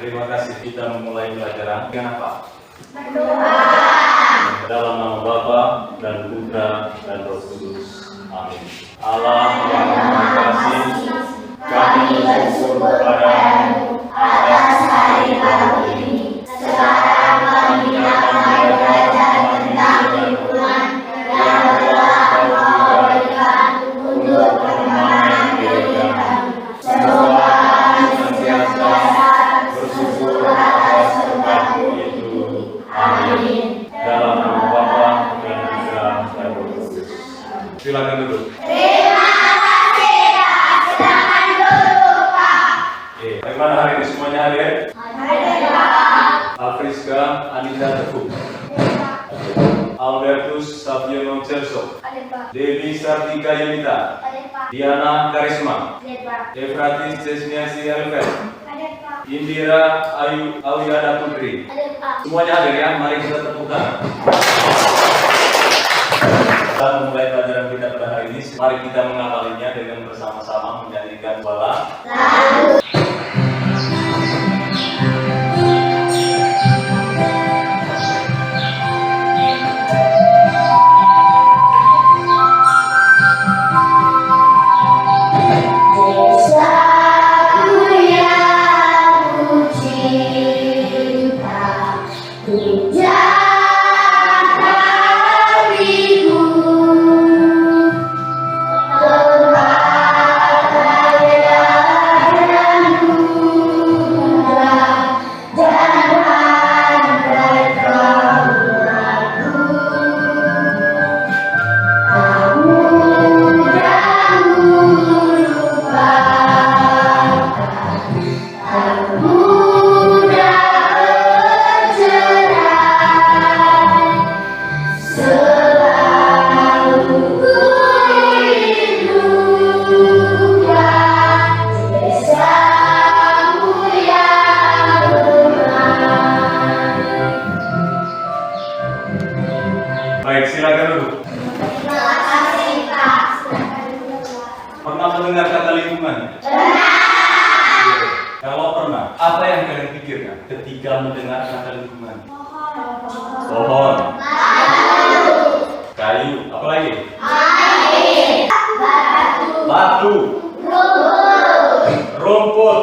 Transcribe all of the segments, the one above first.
terima kasih kita memulai pelajaran dengan apa? Berdoa. Dalam nama Bapa dan Putra dan Roh Kudus. Amin. Allah yang Maha Kasih, kami bersyukur kepadamu atas hari baru ini. Sekarang kami akan belajar tentang lingkungan yang telah Kau berikan untuk perkembangan diri kami. Semoga kami senantiasa bersyukur atas berkat-Mu itu. Amin. Dalam nama Bapa dan Putra dan Roh Kudus. Silakan duduk. Terima kasih, Pak. Silakan duduk, Pak. Bagaimana hari ini semuanya hadir? Hadir, Pak. Alfriska Anita Teguh, Albertus Saviono Celso, Hadir, Pak. Dewi Sartika Yunita, Hadir, Pak. Diana Karisma, Hadir, Pak. Efratis Cesniasi Elvet, Hadir, Pak. Indira Ayu Awiada Putri. Hadir, Pak. Semuanya hadir ya, mari kita tepuk tangan. Kita memulai pelajaran kita pada hari ini. Mari kita mengawalinya dengan bersama-sama menyanyikan bala. Lalu. Baik, silakan duduk. Terima kasih, Pak. Silakan duduk, Pak. Pernah mendengar kata lingkungan? Benar. Kalau pernah, apa yang kalian pikirkan ketika mendengar kata lingkungan? Pohon, kayu, apa lagi? Air. Batu. Batu, rumput,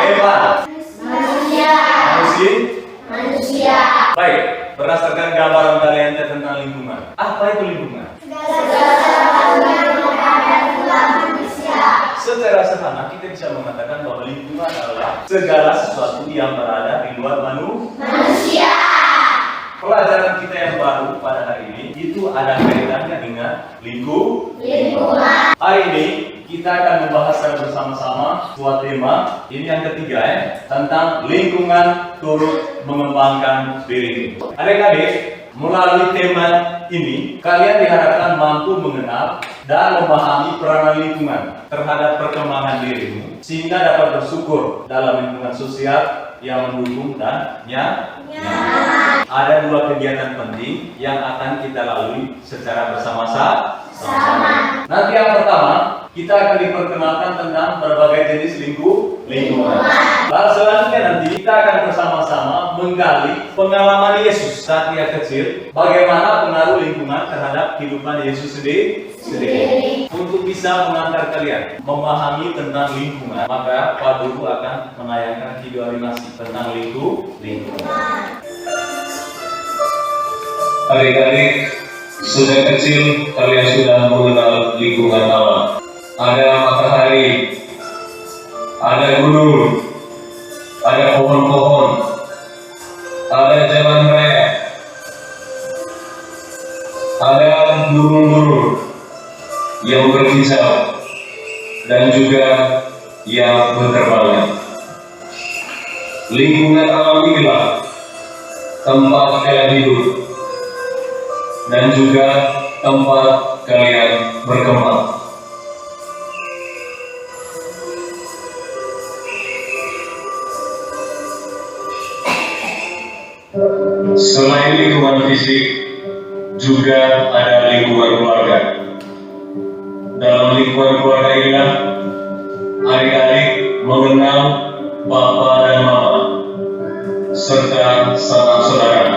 hewan, Manusia. Baik, berdasarkan gambaran kalian tentang lingkungan. Apa itu lingkungan? Secara sederhana kita bisa mengatakan bahwa lingkungan adalah segala sesuatu yang berada di luar manusia. Pelajaran kita yang baru pada hari ini itu ada kaitannya dengan lingkungan. Hari ini kita akan membahas secara bersama-sama suatu tema, ini yang ketiga tentang lingkungan turut mengembangkan diri. Adik-adik, melalui tema ini kalian diharapkan mampu mengenal dan memahami peranan lingkungan terhadap perkembangan dirimu sehingga dapat bersyukur dalam lingkungan sosial yang mendukung dan nyaman. Ada dua kegiatan penting yang akan kita lalui secara bersama-sama. Nanti yang pertama, kita akan diperkenalkan tentang berbagai jenis lingkungan. Lalu selanjutnya nanti kita akan bersama-sama menggali pengalaman Yesus saat ia kecil, bagaimana pengaruh lingkungan terhadap kehidupan Yesus sendiri. Untuk bisa mengantar kalian memahami tentang lingkungan, maka Pak Guru akan menayangkan video animasi tentang lingkungan. Adik-adik, sudah kecil kalian sudah mengenal lingkungan alam. Ada matahari, ada gunung, ada pohon-pohon, ada jalan raya, ada burung-burung yang berkicau dan juga yang berterbangan. Lingkungan alam inilah tempat kalian hidup dan juga tempat kalian berkembang. Selain lingkungan fisik, juga ada lingkungan keluarga. Dalam lingkungan keluarga inilah adik-adik mengenal serta sanak saudara.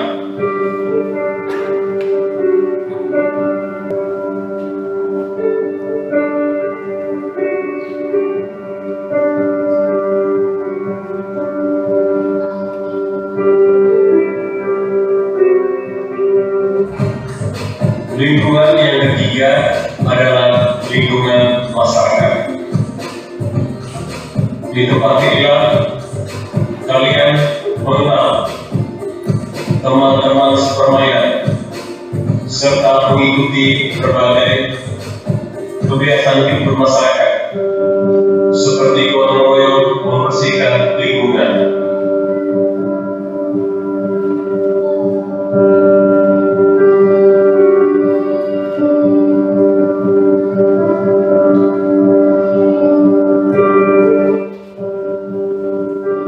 Lingkungan yang ketiga adalah lingkungan masyarakat. Di tempat inilah kalian mengenal teman-teman sepermainan serta mengikuti berbagai kebiasaan hidup bermasyarakat seperti gotong royong membersihkan lingkungan.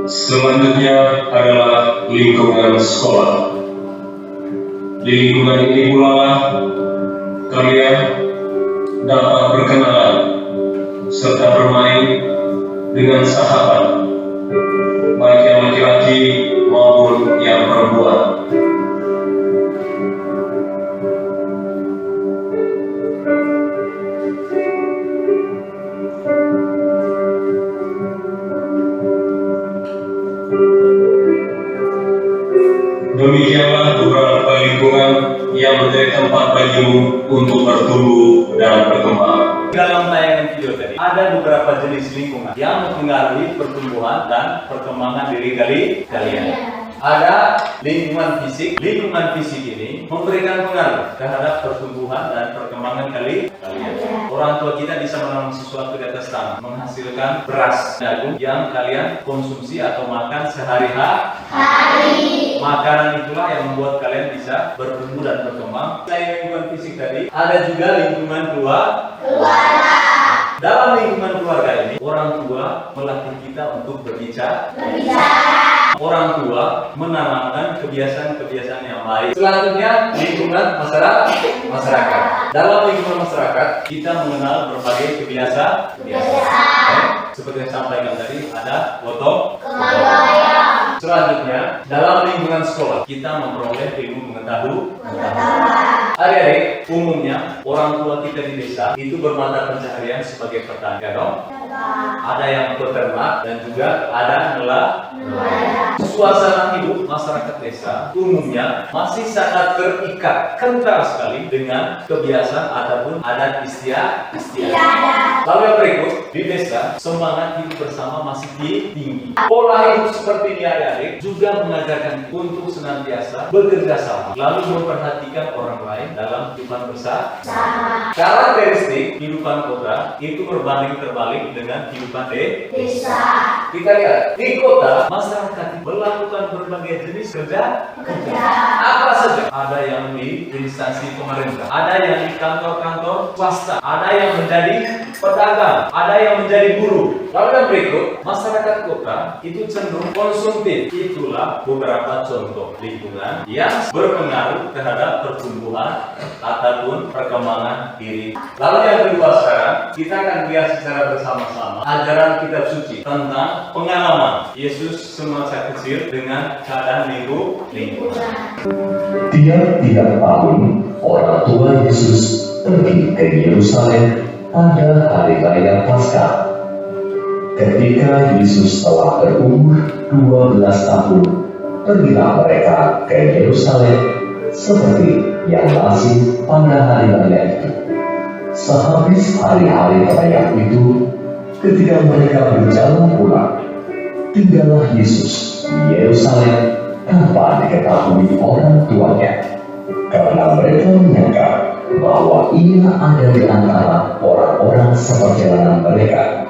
Selanjutnya adalah lingkungan sekolah. Di lingkungan ini pula kalian dapat berkenalan serta bermain dengan sahabat, baik yang laki-laki maupun yang perempuan. Demikianlah beberapa lingkungan yang menjadi tempat bagimu untuk bertumbuh dan berkembang. Dalam tayangan video tadi, ada beberapa jenis lingkungan yang mempengaruhi pertumbuhan dan perkembangan diri kalian. Ada lingkungan fisik. Lingkungan fisik ini memberikan pengaruh terhadap pertumbuhan dan perkembangan kalian. Orang tua kita bisa menanam sesuatu di atas tanah, menghasilkan beras jagung yang kalian konsumsi atau makan sehari-hari. Makanan itulah yang membuat kalian bisa bertumbuh dan berkembang. Selain lingkungan fisik tadi, ada juga lingkungan keluarga. Dalam lingkungan keluarga ini, orang tua melatih kita untuk berbicara. Orang tua menanamkan kebiasaan-kebiasaan yang baik. Selanjutnya, lingkungan masyarakat. Dalam lingkungan masyarakat, kita mengenal berbagai kebiasaan. Seperti yang sampaikan tadi, ada gotong royong. Selanjutnya, dalam lingkungan sekolah, kita memperoleh ilmu pengetahuan. Adik-adik, umumnya orang tua kita di desa itu bermata pencaharian sebagai petani, ya dong? Ada yang peternak dan juga ada nelayan. Suasana hidup masyarakat desa umumnya masih sangat terikat kental sekali dengan kebiasaan ataupun adat istiadat. Lalu yang berikut, di desa semangat hidup bersama masih tinggi. Pola hidup seperti ini adik-adik juga mengajarkan untuk senantiasa bekerja sama, lalu memperhatikan orang lain dalam kehidupan bersama. Karakteristik kehidupan kota itu berbanding terbalik dengan kehidupan desa. Kita lihat di kota masyarakat melakukan berbagai jenis kerja. Apa saja? Ada yang di instansi pemerintah, ada yang di kantor-kantor swasta, ada yang menjadi pedagang, ada yang menjadi buruh. Lalu yang berikut, masyarakat kota itu cenderung konsumtif. Itulah beberapa contoh lingkungan yang berpengaruh terhadap pertumbuhan ataupun perkembangan diri. Lalu yang kedua sekarang, kita akan lihat secara bersama-sama ajaran kitab suci tentang pengalaman Yesus semasa kecil dengan keadaan lingkungan. Tiap-tiap tahun, orang tua Yesus pergi ke Yerusalem pada hari raya Paskah. Ketika Yesus telah berumur 12 tahun, pergilah mereka ke Yerusalem seperti yang lazim pada hari raya itu. Sehabis hari-hari perayaan itu, ketika mereka berjalan pulang, tinggallah Yesus di Yerusalem tanpa diketahui orang tuanya, karena mereka menyangka bahwa ia ada di antara orang-orang seperjalanan mereka.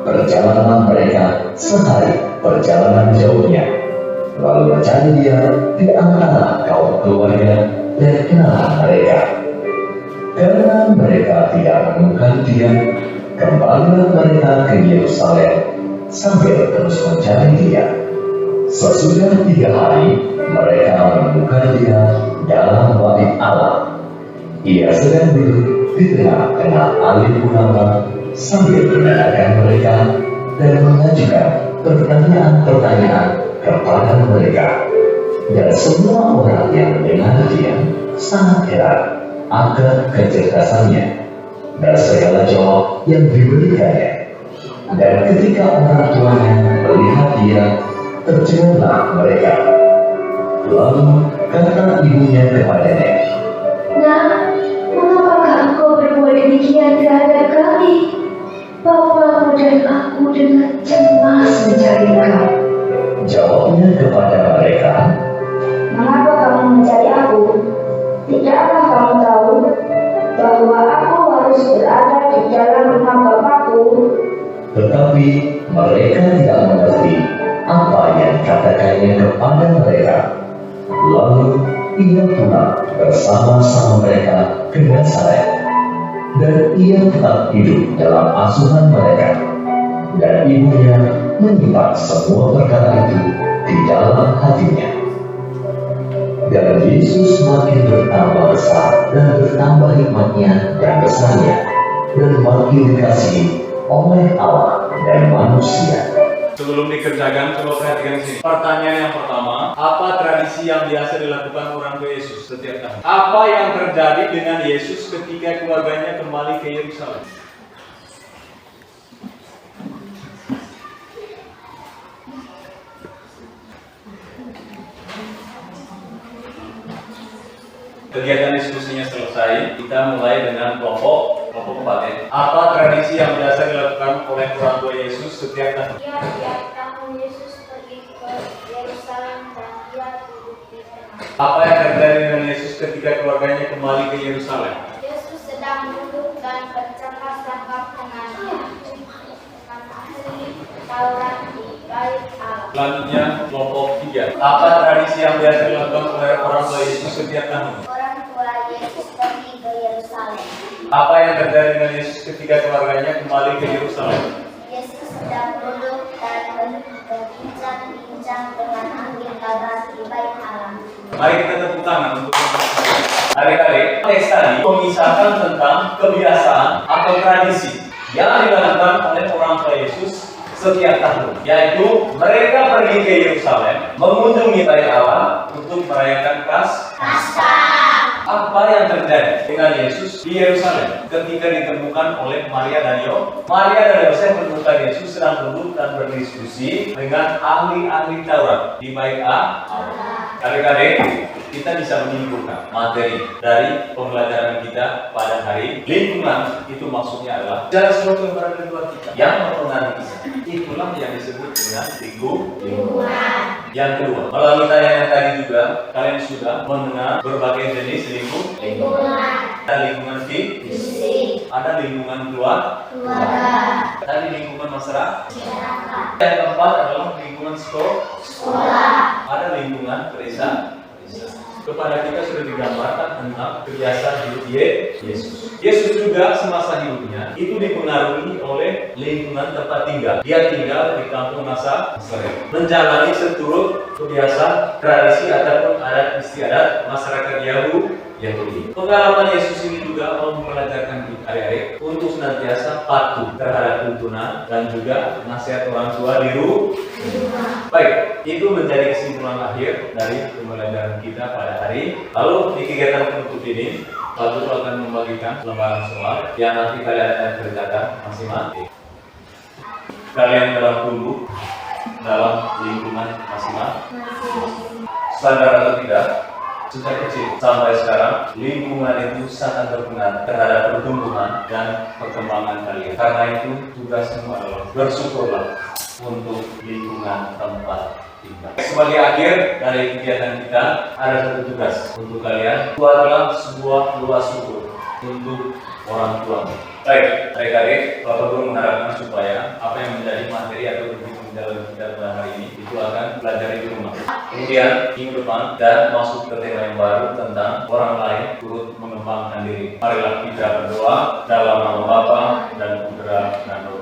Perjalanan mereka sehari perjalanan jauhnya, lalu mencari dia di antara kaum keluarga dan kenalan mereka. Karena mereka tidak menemukan dia, kembalilah mereka ke Yerusalem sambil terus mencari dia. Sesudah 3 hari, mereka menemukan dia dalam bait Allah. Ia sedang duduk di tengah-tengah ahli ulama sambil mendengarkan mereka dan mengajukan pertanyaan-pertanyaan kepada mereka. Dan semua orang yang mendengar dia sangat heran akan kecerdasannya dan segala jawab yang diberikannya. Dan ketika orang tuanya melihat dia, tercengang mereka. Lalu kata ibunya kepadanya, Nah, mengapakah engkau berbuat demikian terhadap kami? Bapamu dan aku dengan cemas mencari engkau. jawabnya kepada mereka, Mengapa kamu mencari aku? Tidakkah kamu tahu bahwa aku harus berada di dalam rumah Bapakku? tetapi mereka tidak mengerti apa yang dikatakannya kepada mereka. Lalu ia pulang bersama-sama mereka ke Nazaret, dan ia tetap hidup dalam asuhan mereka. Dan ibunya menyimpan semua perkara itu di dalam hatinya. Dan Yesus makin bertambah besar dan bertambah hikmatnya dan besarnya, dan makin dikasihi oleh Allah dan manusia. Sebelum dikerjakan, coba perhatikan sini. Pertanyaan yang pertama, apa tradisi yang biasa dilakukan orang tua Yesus setiap tahun? Apa yang terjadi dengan Yesus ketika keluarganya kembali ke Yerusalem? Kegiatan diskusinya selesai, kita mulai dengan kelompok 4 ya. Apa tradisi yang biasa dilakukan oleh orang tua Yesus setiap tahun? Tiap tahun Yesus pergi ke Yerusalem dan dia duduk di tengah. Apa yang terjadi dengan Yesus ketika keluarganya kembali ke Yerusalem? Yesus sedang duduk dan bercakap-cakap dengan ahli Taurat di bait Allah. Selanjutnya kelompok 3. Apa tradisi yang biasa dilakukan oleh orang tua Yesus setiap tahun? Orang tua Yesus pergi ke Yerusalem. Apa yang terjadi dengan Yesus ketika keluarganya kembali ke Yerusalem? Yesus sedang duduk dan berbincang-bincang dengan ahli Taurat di bait Allah. Mari kita tepuk tangan untuk adik-adik. Teks tadi memisahkan tentang kebiasaan atau tradisi yang dilakukan oleh orang tua Yesus setiap tahun, yaitu mereka pergi ke Yerusalem mengunjungi bait Allah untuk merayakan Paskah. Apa yang terjadi dengan Yesus di Yerusalem ketika ditemukan oleh Maria dan Yosef? Maria dan Yosef menemukan Yesus sedang duduk dan berdiskusi dengan ahli-ahli Taurat di bait Allah. Adik-adik, kita bisa menyimpulkan materi dari pembelajaran kita pada hari lingkungan. Itu maksudnya adalah segala sesuatu yang berada di luar kita yang mempengaruhi kita. Itulah yang disebut dengan lingkungan. Yang kedua, melalui tayangan tadi juga kalian sudah mendengar berbagai jenis lingkungan. Ada lingkungan fisik, ada lingkungan keluarga, ada lingkungan masyarakat. Yang keempat adalah lingkungan sekolah, ada lingkungan pedesaan. Kepada kita sudah digambarkan tentang kebiasaan hidup Yesus. Yesus juga semasa hidupnya itu dipengaruhi oleh lingkungan tempat tinggal. Dia tinggal di kampung Nazaret, menjalani seturut kebiasaan, tradisi ataupun adat istiadat masyarakat Yahudi. Pengalaman Yesus ini juga mau mempelajarkan kita adik-adik untuk senantiasa patuh terhadap tuntunan dan juga nasihat orang tua di rumah. Baik, itu menjadi kesimpulan akhir dari pembelajaran kita pada hari. Lalu di kegiatan penutup ini, Pak Guru akan membagikan lembaran soal yang nanti kalian akan kerjakan masing-masing. Kalian telah tumbuh dalam lingkungan masing-masing. Sadar atau tidak? Sejak kecil sampai sekarang, lingkungan itu sangat berpengaruh terhadap pertumbuhan dan perkembangan kalian. Karena itu, tugasmu adalah bersyukurlah untuk lingkungan tempat tinggal. Sebagai akhir dari kegiatan kita, ada satu tugas untuk kalian. Itu adalah sebuah doa syukur untuk orang tua. Baik, adik-adik, Bapak Guru mengharapkan supaya apa yang menjadi materi atau pembelajaran kita pada hari ini itu akan pelajari di rumah. Kemudian minggu depan dan masuk ke tema yang baru tentang orang lain turut mengembangkan diri. Marilah kita berdoa dalam nama Bapa dan Putra dan Roh